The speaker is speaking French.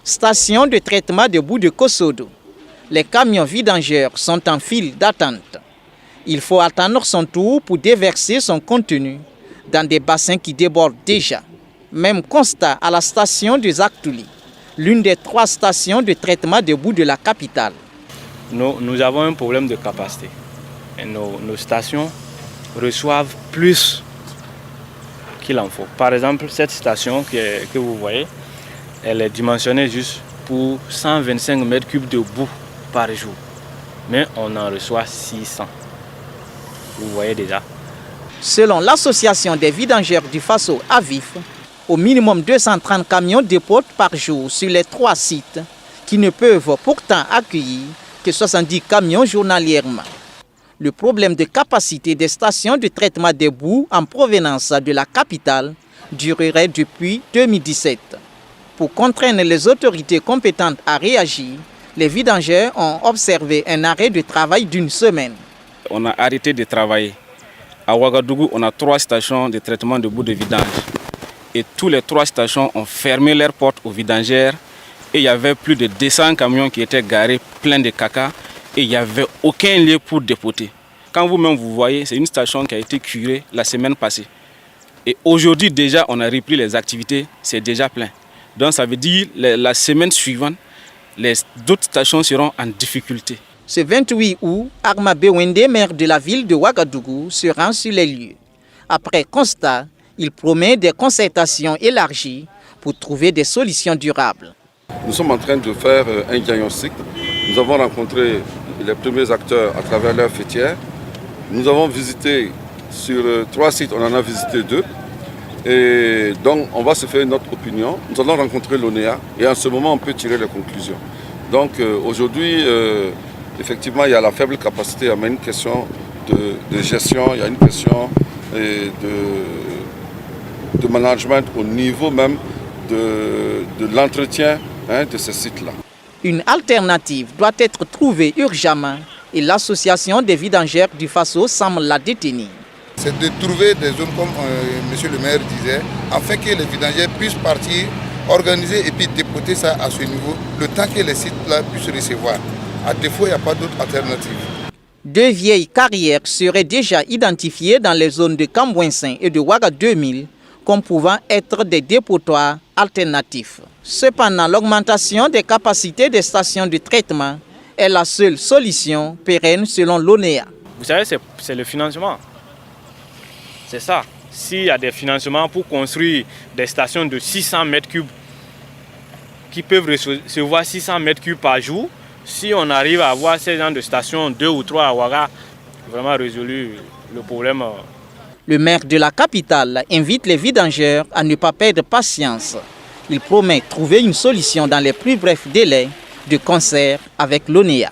Station de traitement de boue de Kosodo. Les camions vidangeurs sont en file d'attente. Il faut attendre son tour pour déverser son contenu dans des bassins qui débordent déjà. Même constat à la station de Zaktouli, l'une des 3 stations de traitement de boue de la capitale. Nous avons un problème de capacité. Et nos stations reçoivent plus qu'il en faut. Par exemple, cette station que vous voyez, elle est dimensionnée juste pour 125 mètres cubes de boue par jour. Mais on en reçoit 600. Vous voyez déjà. Selon l'association des vidangeurs du Faso Avif, au minimum 230 camions déportent par jour sur les 3 sites qui ne peuvent pourtant accueillir que 70 camions journalièrement. Le problème de capacité des stations de traitement des boues en provenance de la capitale durerait depuis 2017. Pour contraindre les autorités compétentes à réagir, les vidangeurs ont observé un arrêt de travail d'1 semaine. On a arrêté de travailler. À Ouagadougou, on a 3 stations de traitement de boue de vidange. Et tous les 3 stations ont fermé leurs portes aux vidangères. Et il y avait plus de 200 camions qui étaient garés pleins de caca. Et il n'y avait aucun lieu pour dépoter. Quand vous-même vous voyez, c'est une station qui a été curée la semaine passée. Et aujourd'hui déjà, on a repris les activités, c'est déjà plein. Donc ça veut dire la semaine suivante, d'autres stations seront en difficulté. Ce 28 août, Arma Bewende, maire de la ville de Ouagadougou, se rend sur les lieux. Après constat, il promet des concertations élargies pour trouver des solutions durables. Nous sommes en train de faire un diagnostic. Nous avons rencontré les premiers acteurs à travers leur fêtière. Nous avons visité sur 3 sites, on en a visité 2. Et donc on va se faire notre opinion. Nous allons rencontrer l'ONEA et en ce moment on peut tirer les conclusions. Donc aujourd'hui, effectivement, il y a la faible capacité, il y a une question de gestion, il y a une question de management au niveau même de l'entretien de ces sites-là. Une alternative doit être trouvée urgemment et l'association des vidangeurs du Faso semble la détenir. C'est de trouver des zones comme monsieur le maire disait, afin que les vidangeurs puissent partir, organiser et puis dépoter ça à ce niveau, le temps que les sites-là puissent recevoir. À défaut, il n'y a pas d'autre alternative. 2 vieilles carrières seraient déjà identifiées dans les zones de Cambouinsin et de Ouaga 2000 comme pouvant être des dépotoirs alternatifs. Cependant, l'augmentation des capacités des stations de traitement est la seule solution pérenne selon l'ONEA. Vous savez, c'est le financement. C'est ça. S'il y a des financements pour construire des stations de 600 mètres cubes qui peuvent recevoir 600 mètres cubes par jour, si on arrive à avoir ces genres de stations, 2 ou 3 à Ouaga, vraiment résolu le problème. Le maire de la capitale invite les vidangeurs à ne pas perdre patience. Il promet trouver une solution dans les plus brefs délais de concert avec l'ONEA.